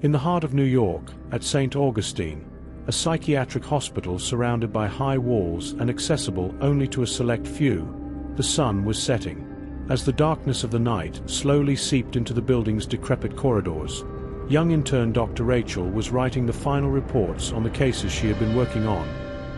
In the heart of New York, at Saint Augustine, a psychiatric hospital surrounded by high walls and accessible only to a select few, the sun was setting. As the darkness of the night slowly seeped into the building's decrepit corridors, young intern Dr. Rachel was writing the final reports on the cases she had been working on,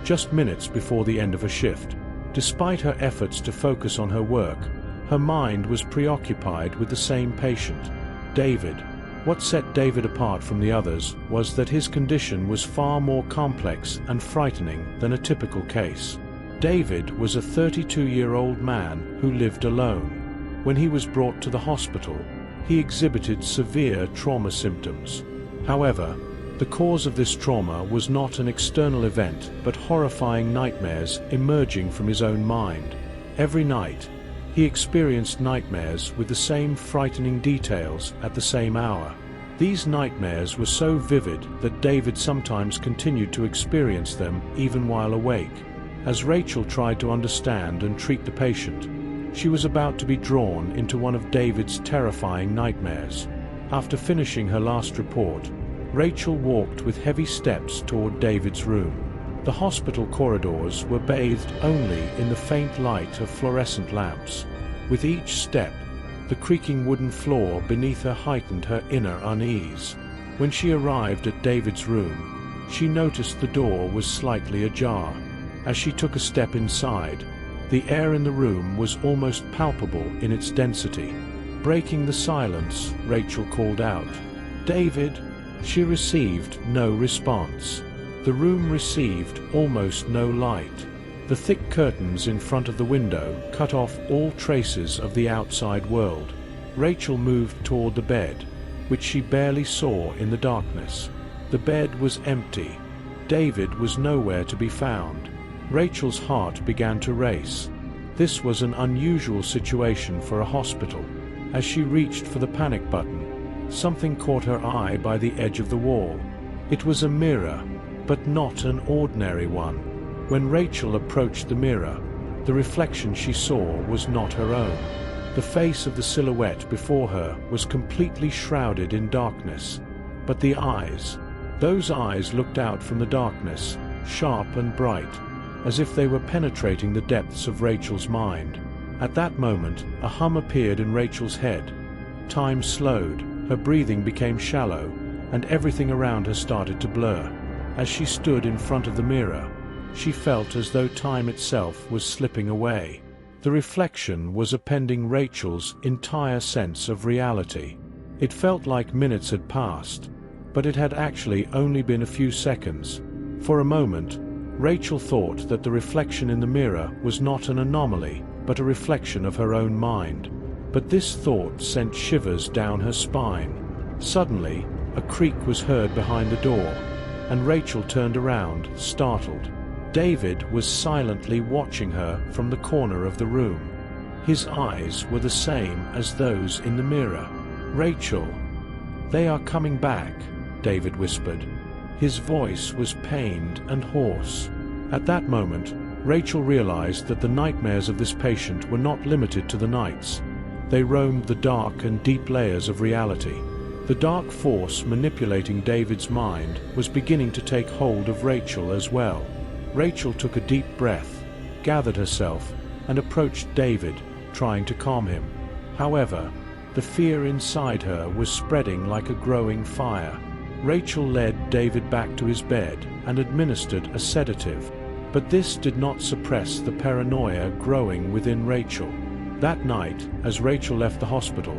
just minutes before the end of her shift. Despite her efforts to focus on her work, her mind was preoccupied with the same patient, David. What set David apart from the others was that his condition was far more complex and frightening than a typical case. David was a 32-year-old man who lived alone. When he was brought to the hospital, he exhibited severe trauma symptoms. However, the cause of this trauma was not an external event but horrifying nightmares emerging from his own mind. Every night, he experienced nightmares with the same frightening details at the same hour. These nightmares were so vivid that David sometimes continued to experience them even while awake. As Rachel tried to understand and treat the patient, she was about to be drawn into one of David's terrifying nightmares. After finishing her last report, Rachel walked with heavy steps toward David's room. The hospital corridors were bathed only in the faint light of fluorescent lamps. With each step, the creaking wooden floor beneath her heightened her inner unease. When she arrived at David's room, she noticed the door was slightly ajar. As she took a step inside, the air in the room was almost palpable in its density. Breaking the silence, Rachel called out, "David!" She received no response. The room received almost no light. The thick curtains in front of the window cut off all traces of the outside world. Rachel moved toward the bed, which she barely saw in the darkness. The bed was empty. David was nowhere to be found. Rachel's heart began to race. This was an unusual situation for a hospital. As she reached for the panic button, something caught her eye by the edge of the wall. It was a mirror, but not an ordinary one. When Rachel approached the mirror, the reflection she saw was not her own. The face of the silhouette before her was completely shrouded in darkness. But the eyes, those eyes looked out from the darkness, sharp and bright, as if they were penetrating the depths of Rachel's mind. At that moment, a hum appeared in Rachel's head. Time slowed, her breathing became shallow, and everything around her started to blur. As she stood in front of the mirror, she felt as though time itself was slipping away. The reflection was appending Rachel's entire sense of reality. It felt like minutes had passed, but it had actually only been a few seconds. For a moment, Rachel thought that the reflection in the mirror was not an anomaly, but a reflection of her own mind. But this thought sent shivers down her spine. Suddenly, a creak was heard behind the door, and Rachel turned around, startled. David was silently watching her from the corner of the room. His eyes were the same as those in the mirror. "Rachel, they are coming back," David whispered. His voice was pained and hoarse. At that moment, Rachel realized that the nightmares of this patient were not limited to the nights. They roamed the dark and deep layers of reality. The dark force manipulating David's mind was beginning to take hold of Rachel as well. Rachel took a deep breath, gathered herself, and approached David, trying to calm him. However, the fear inside her was spreading like a growing fire. Rachel led David back to his bed and administered a sedative, but this did not suppress the paranoia growing within Rachel. That night, as Rachel left the hospital,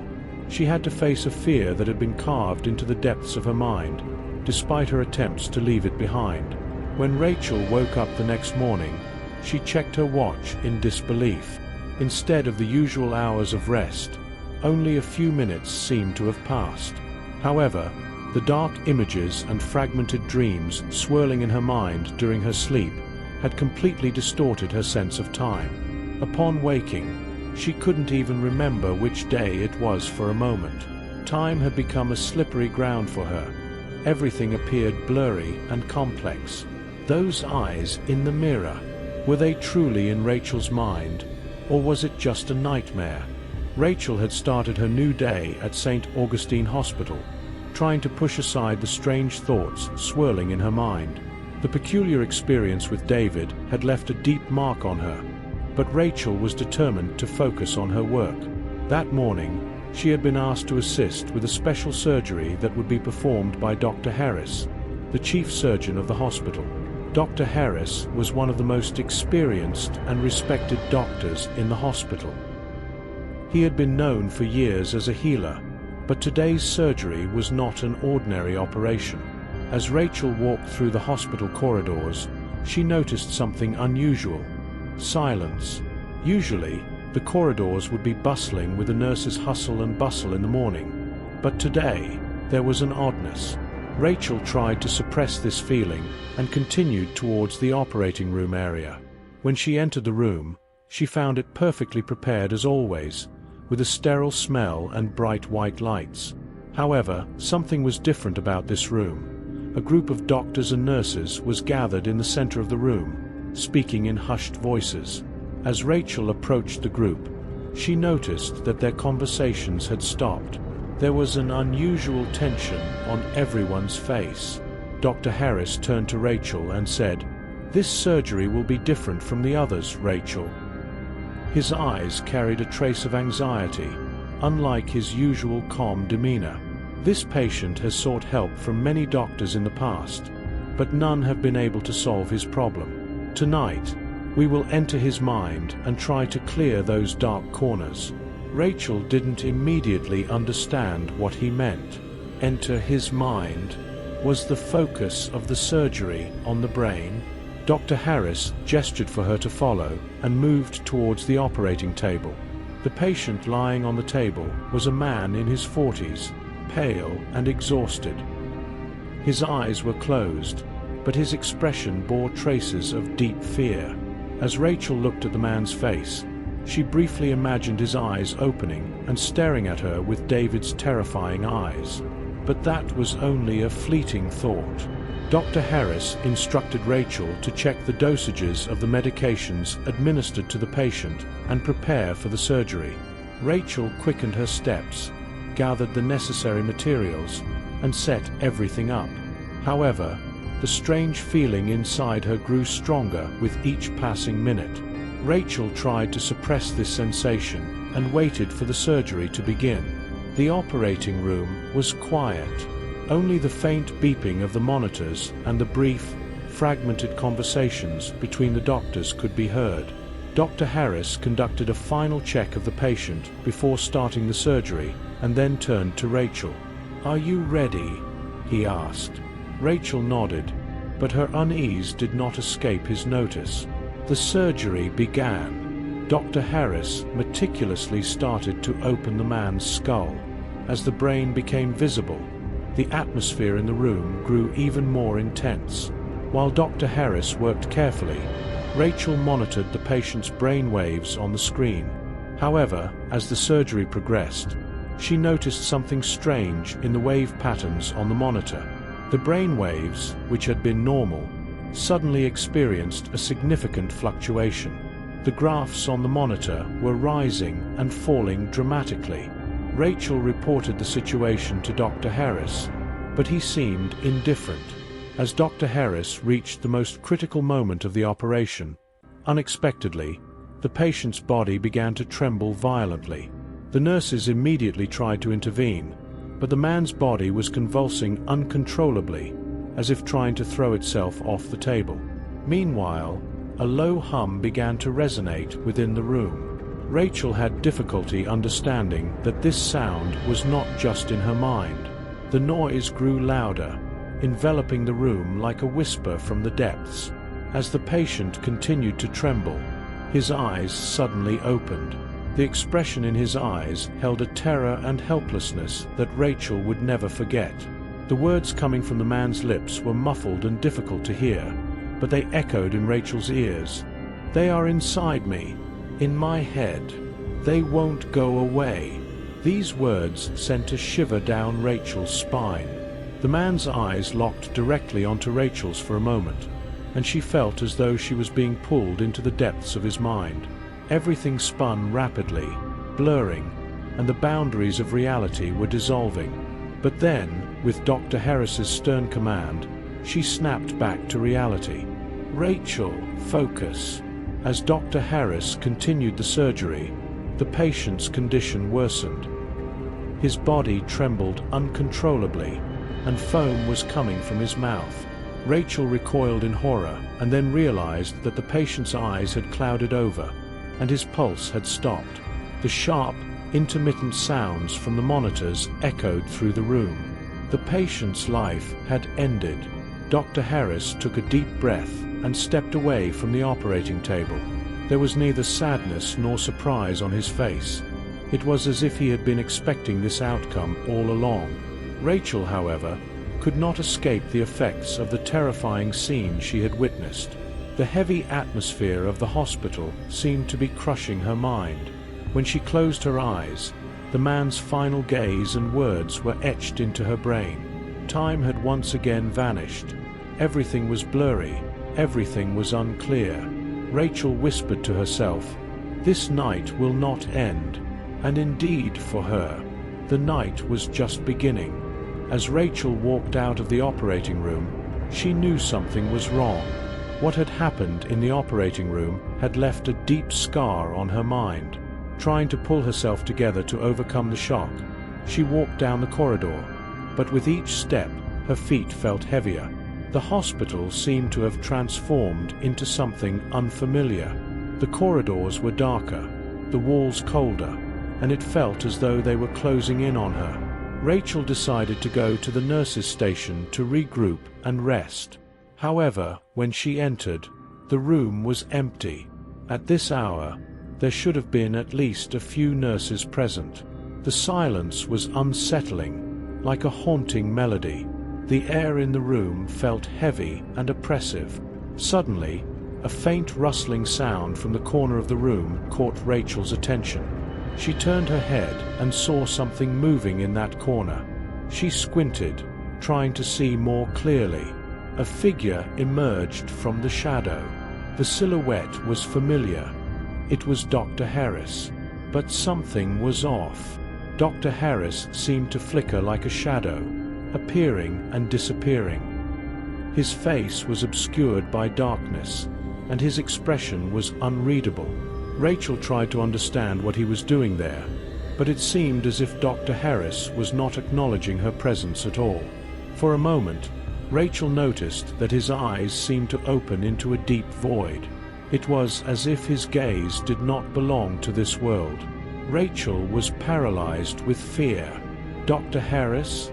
she had to face a fear that had been carved into the depths of her mind, despite her attempts to leave it behind. When Rachel woke up the next morning, she checked her watch in disbelief. Instead of the usual hours of rest, only a few minutes seemed to have passed. However, the dark images and fragmented dreams swirling in her mind during her sleep had completely distorted her sense of time. Upon waking, she couldn't even remember which day it was for a moment. Time had become a slippery ground for her. Everything appeared blurry and complex. Those eyes in the mirror, were they truly in Rachel's mind, or was it just a nightmare? Rachel had started her new day at Saint Augustine Hospital, trying to push aside the strange thoughts swirling in her mind. The peculiar experience with David had left a deep mark on her, but Rachel was determined to focus on her work. That morning, she had been asked to assist with a special surgery that would be performed by Dr. Harris, the chief surgeon of the hospital. Dr. Harris was one of the most experienced and respected doctors in the hospital. He had been known for years as a healer, but today's surgery was not an ordinary operation. As Rachel walked through the hospital corridors, she noticed something unusual: silence. Usually, the corridors would be bustling with the nurses' hustle and bustle in the morning, but today, there was an oddness. Rachel tried to suppress this feeling and continued towards the operating room area. When she entered the room, she found it perfectly prepared as always, with a sterile smell and bright white lights. However, something was different about this room. A group of doctors and nurses was gathered in the center of the room, speaking in hushed voices. As Rachel approached the group, she noticed that their conversations had stopped. There was an unusual tension on everyone's face. Dr. Harris turned to Rachel and said, "This surgery will be different from the others, Rachel." His eyes carried a trace of anxiety, unlike his usual calm demeanor. "This patient has sought help from many doctors in the past, but none have been able to solve his problem. Tonight, we will enter his mind and try to clear those dark corners." Rachel didn't immediately understand what he meant. Enter his mind? Was the focus of the surgery on the brain? Dr. Harris gestured for her to follow and moved towards the operating table. The patient lying on the table was a man in his 40s, pale and exhausted. His eyes were closed, but his expression bore traces of deep fear. As Rachel looked at the man's face, she briefly imagined his eyes opening and staring at her with David's terrifying eyes. But that was only a fleeting thought. Dr. Harris instructed Rachel to check the dosages of the medications administered to the patient and prepare for the surgery. Rachel quickened her steps, gathered the necessary materials, and set everything up. However, the strange feeling inside her grew stronger with each passing minute. Rachel tried to suppress this sensation and waited for the surgery to begin. The operating room was quiet. Only the faint beeping of the monitors and the brief, fragmented conversations between the doctors could be heard. Dr. Harris conducted a final check of the patient before starting the surgery and then turned to Rachel. "Are you ready?" he asked. Rachel nodded, but her unease did not escape his notice. The surgery began. Dr. Harris meticulously started to open the man's skull. As the brain became visible, the atmosphere in the room grew even more intense. While Dr. Harris worked carefully, Rachel monitored the patient's brain waves on the screen. However, as the surgery progressed, she noticed something strange in the wave patterns on the monitor. The brain waves, which had been normal, suddenly experienced a significant fluctuation. The graphs on the monitor were rising and falling dramatically. Rachel reported the situation to Dr. Harris, but he seemed indifferent. As Dr. Harris reached the most critical moment of the operation, unexpectedly, the patient's body began to tremble violently. The nurses immediately tried to intervene, but the man's body was convulsing uncontrollably, as if trying to throw itself off the table. Meanwhile, a low hum began to resonate within the room. Rachel had difficulty understanding that this sound was not just in her mind. The noise grew louder, enveloping the room like a whisper from the depths. As the patient continued to tremble, his eyes suddenly opened. The expression in his eyes held a terror and helplessness that Rachel would never forget. The words coming from the man's lips were muffled and difficult to hear, but they echoed in Rachel's ears. "They are inside me, in my head. They won't go away." These words sent a shiver down Rachel's spine. The man's eyes locked directly onto Rachel's for a moment, and she felt as though she was being pulled into the depths of his mind. Everything spun rapidly, blurring, and the boundaries of reality were dissolving. But then, with Dr. Harris's stern command, she snapped back to reality. "Rachel, focus." As Dr. Harris continued the surgery, the patient's condition worsened. His body trembled uncontrollably, and foam was coming from his mouth. Rachel recoiled in horror and then realized that the patient's eyes had clouded over, and his pulse had stopped. The sharp, intermittent sounds from the monitors echoed through the room. The patient's life had ended. Dr. Harris took a deep breath and stepped away from the operating table. There was neither sadness nor surprise on his face. It was as if he had been expecting this outcome all along. Rachel, however, could not escape the effects of the terrifying scene she had witnessed. The heavy atmosphere of the hospital seemed to be crushing her mind. When she closed her eyes, the man's final gaze and words were etched into her brain. Time had once again vanished. Everything was blurry. Everything was unclear. Rachel whispered to herself, "This night will not end." And indeed, for her, the night was just beginning. As Rachel walked out of the operating room, she knew something was wrong. What had happened in the operating room had left a deep scar on her mind. Trying to pull herself together to overcome the shock, she walked down the corridor, but with each step, her feet felt heavier. The hospital seemed to have transformed into something unfamiliar. The corridors were darker, the walls colder, and it felt as though they were closing in on her. Rachel decided to go to the nurses' station to regroup and rest. However, when she entered, the room was empty. At this hour, there should have been at least a few nurses present. The silence was unsettling, like a haunting melody. The air in the room felt heavy and oppressive. Suddenly, a faint rustling sound from the corner of the room caught Rachel's attention. She turned her head and saw something moving in that corner. She squinted, trying to see more clearly. A figure emerged from the shadow. The silhouette was familiar. It was Dr. Harris. But something was off. Dr. Harris seemed to flicker like a shadow, appearing and disappearing. His face was obscured by darkness, and his expression was unreadable. Rachel tried to understand what he was doing there, but it seemed as if Dr. Harris was not acknowledging her presence at all. For a moment, Rachel noticed that his eyes seemed to open into a deep void. It was as if his gaze did not belong to this world. Rachel was paralyzed with fear. "Dr. Harris?"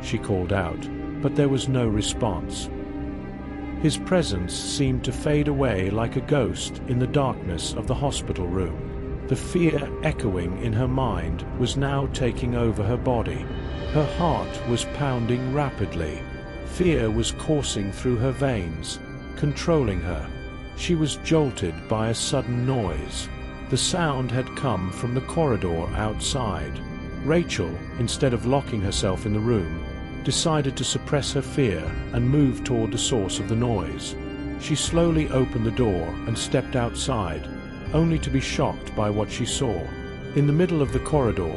she called out, but there was no response. His presence seemed to fade away like a ghost in the darkness of the hospital room. The fear echoing in her mind was now taking over her body. Her heart was pounding rapidly. Fear was coursing through her veins, controlling her. She was jolted by a sudden noise. The sound had come from the corridor outside. Rachel, instead of locking herself in the room, decided to suppress her fear and move toward the source of the noise. She slowly opened the door and stepped outside, only to be shocked by what she saw. In the middle of the corridor,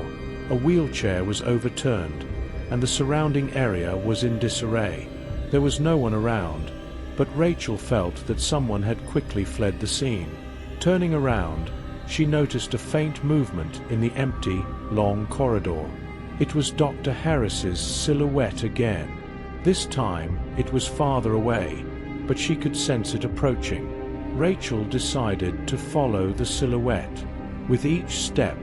a wheelchair was overturned, and the surrounding area was in disarray. There was no one around, but Rachel felt that someone had quickly fled the scene. Turning around, she noticed a faint movement in the empty, long corridor. It was Dr. Harris's silhouette again. This time, it was farther away, but she could sense it approaching. Rachel decided to follow the silhouette. With each step,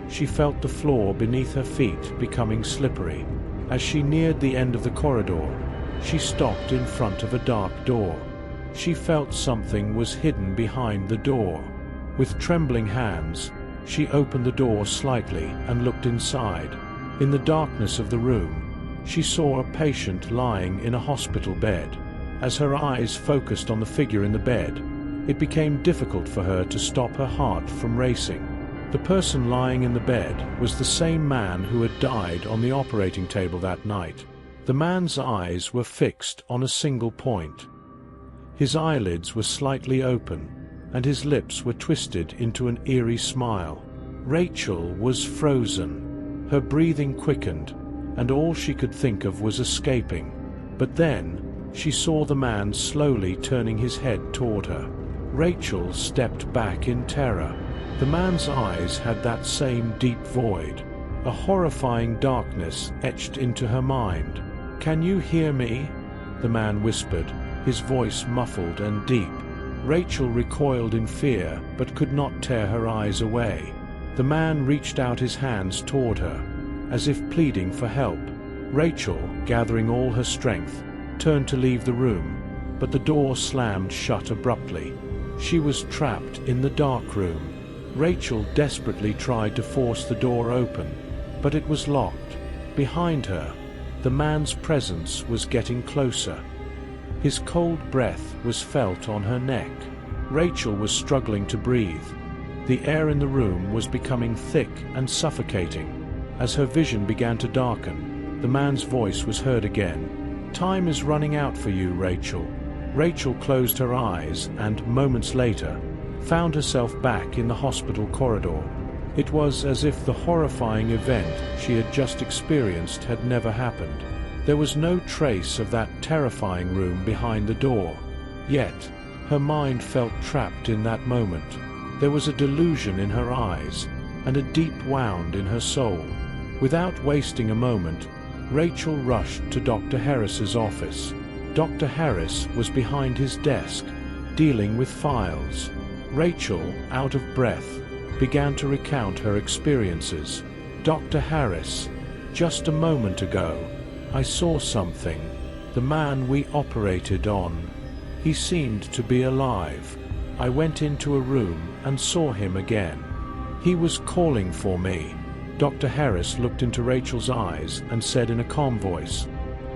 she felt the floor beneath her feet becoming slippery. As she neared the end of the corridor, she stopped in front of a dark door. She felt something was hidden behind the door. With trembling hands, she opened the door slightly and looked inside. In the darkness of the room, she saw a patient lying in a hospital bed. As her eyes focused on the figure in the bed, it became difficult for her to stop her heart from racing. The person lying in the bed was the same man who had died on the operating table that night. The man's eyes were fixed on a single point. His eyelids were slightly open, and his lips were twisted into an eerie smile. Rachel was frozen. Her breathing quickened, and all she could think of was escaping. But then, she saw the man slowly turning his head toward her. Rachel stepped back in terror. The man's eyes had that same deep void. A horrifying darkness etched into her mind. "Can you hear me?" the man whispered, his voice muffled and deep. Rachel recoiled in fear, but could not tear her eyes away. The man reached out his hands toward her, as if pleading for help. Rachel, gathering all her strength, turned to leave the room, but the door slammed shut abruptly. She was trapped in the dark room. Rachel desperately tried to force the door open, but it was locked. Behind her, the man's presence was getting closer. His cold breath was felt on her neck. Rachel was struggling to breathe. The air in the room was becoming thick and suffocating. As her vision began to darken, the man's voice was heard again. "Time is running out for you, Rachel." Rachel closed her eyes and, moments later, found herself back in the hospital corridor. It was as if the horrifying event she had just experienced had never happened. There was no trace of that terrifying room behind the door. Yet, her mind felt trapped in that moment. There was a delusion in her eyes, and a deep wound in her soul. Without wasting a moment, Rachel rushed to Dr. Harris's office. Dr. Harris was behind his desk, dealing with files. Rachel, out of breath, began to recount her experiences. "Dr. Harris, just a moment ago, I saw something. The man we operated on. He seemed to be alive. I went into a room and saw him again. He was calling for me." Dr. Harris looked into Rachel's eyes and said in a calm voice,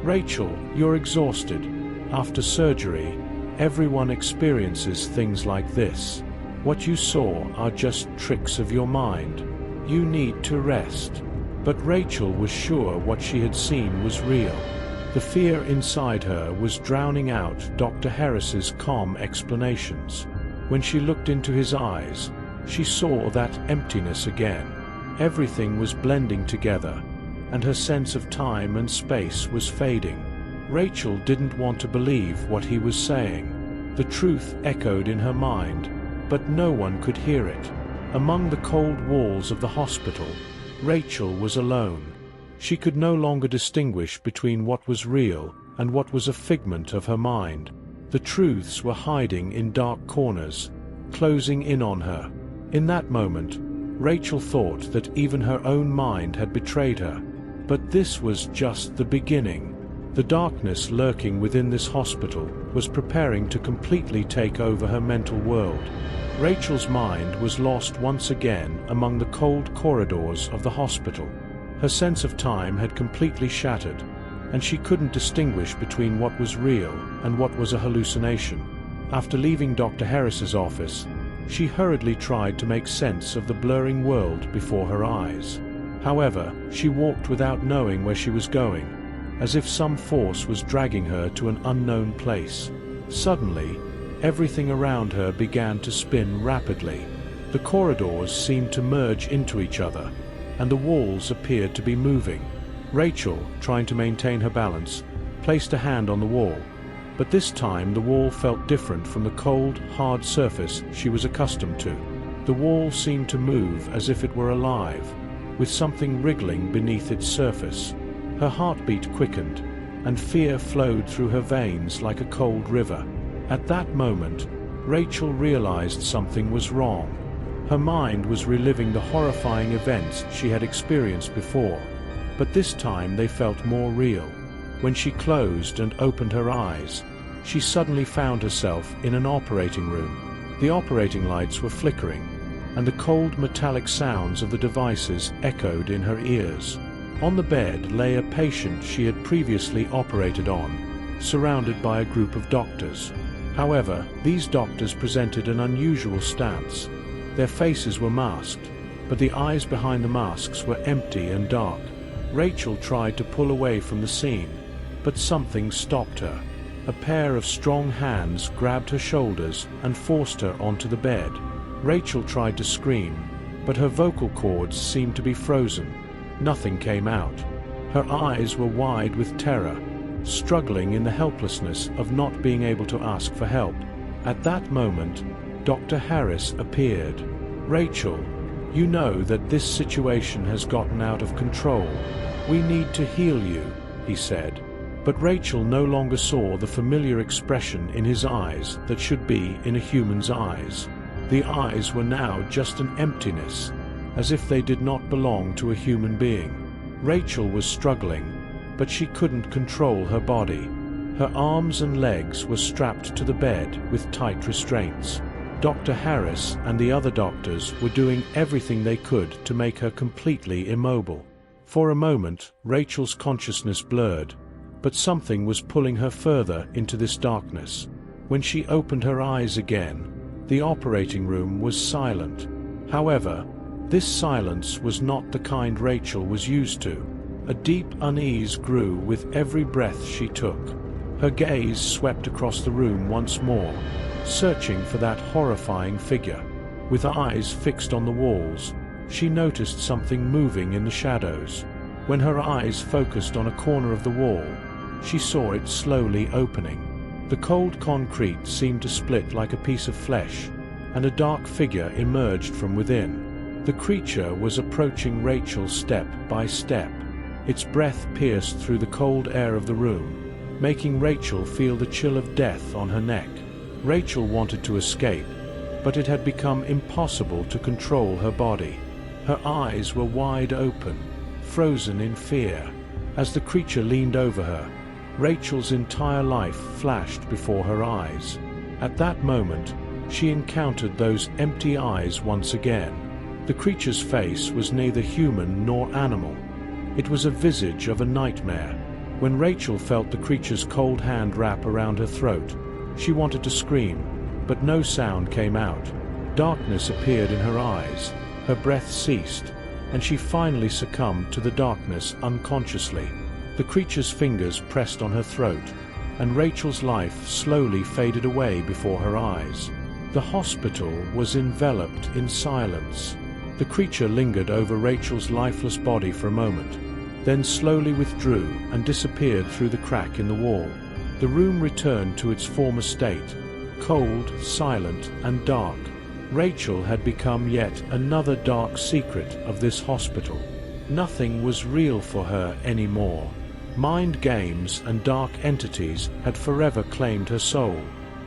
"Rachel, you're exhausted. After surgery, everyone experiences things like this. What you saw are just tricks of your mind. You need to rest." But Rachel was sure what she had seen was real. The fear inside her was drowning out Dr. Harris's calm explanations. When she looked into his eyes, she saw that emptiness again. Everything was blending together, and her sense of time and space was fading. Rachel didn't want to believe what he was saying. The truth echoed in her mind, but no one could hear it. Among the cold walls of the hospital, Rachel was alone. She could no longer distinguish between what was real and what was a figment of her mind. The truths were hiding in dark corners, closing in on her. In that moment, Rachel thought that even her own mind had betrayed her. But this was just the beginning. The darkness lurking within this hospital was preparing to completely take over her mental world. Rachel's mind was lost once again among the cold corridors of the hospital. Her sense of time had completely shattered, and she couldn't distinguish between what was real and what was a hallucination. After leaving Dr. Harris's office, she hurriedly tried to make sense of the blurring world before her eyes. However, she walked without knowing where she was going, as if some force was dragging her to an unknown place. Suddenly, everything around her began to spin rapidly. The corridors seemed to merge into each other, and the walls appeared to be moving. Rachel, trying to maintain her balance, placed a hand on the wall, but this time the wall felt different from the cold, hard surface she was accustomed to. The wall seemed to move as if it were alive, with something wriggling beneath its surface. Her heartbeat quickened, and fear flowed through her veins like a cold river. At that moment, Rachel realized something was wrong. Her mind was reliving the horrifying events she had experienced before, but this time they felt more real. When she closed and opened her eyes, she suddenly found herself in an operating room. The operating lights were flickering, and the cold metallic sounds of the devices echoed in her ears. On the bed lay a patient she had previously operated on, surrounded by a group of doctors. However, these doctors presented an unusual stance. Their faces were masked, but the eyes behind the masks were empty and dark. Rachel tried to pull away from the scene, but something stopped her. A pair of strong hands grabbed her shoulders and forced her onto the bed. Rachel tried to scream, but her vocal cords seemed to be frozen. Nothing came out. Her eyes were wide with terror, struggling in the helplessness of not being able to ask for help. At that moment, Dr. Harris appeared. "Rachel, you know that this situation has gotten out of control. We need to heal you," he said. But Rachel no longer saw the familiar expression in his eyes that should be in a human's eyes. The eyes were now just an emptiness, as if they did not belong to a human being. Rachel was struggling, but she couldn't control her body. Her arms and legs were strapped to the bed with tight restraints. Dr. Harris and the other doctors were doing everything they could to make her completely immobile. For a moment, Rachel's consciousness blurred, but something was pulling her further into this darkness. When she opened her eyes again, the operating room was silent. However, this silence was not the kind Rachel was used to. A deep unease grew with every breath she took. Her gaze swept across the room once more, searching for that horrifying figure. With eyes fixed on the walls, she noticed something moving in the shadows. When her eyes focused on a corner of the wall, she saw it slowly opening. The cold concrete seemed to split like a piece of flesh, and a dark figure emerged from within. The creature was approaching Rachel step by step. Its breath pierced through the cold air of the room, making Rachel feel the chill of death on her neck. Rachel wanted to escape, but it had become impossible to control her body. Her eyes were wide open, frozen in fear. As the creature leaned over her, Rachel's entire life flashed before her eyes. At that moment, she encountered those empty eyes once again. The creature's face was neither human nor animal. It was a visage of a nightmare. When Rachel felt the creature's cold hand wrap around her throat, she wanted to scream, but no sound came out. Darkness appeared in her eyes, her breath ceased, and she finally succumbed to the darkness unconsciously. The creature's fingers pressed on her throat, and Rachel's life slowly faded away before her eyes. The hospital was enveloped in silence. The creature lingered over Rachel's lifeless body for a moment, then slowly withdrew and disappeared through the crack in the wall. The room returned to its former state, cold, silent, and dark. Rachel had become yet another dark secret of this hospital. Nothing was real for her anymore. Mind games and dark entities had forever claimed her soul.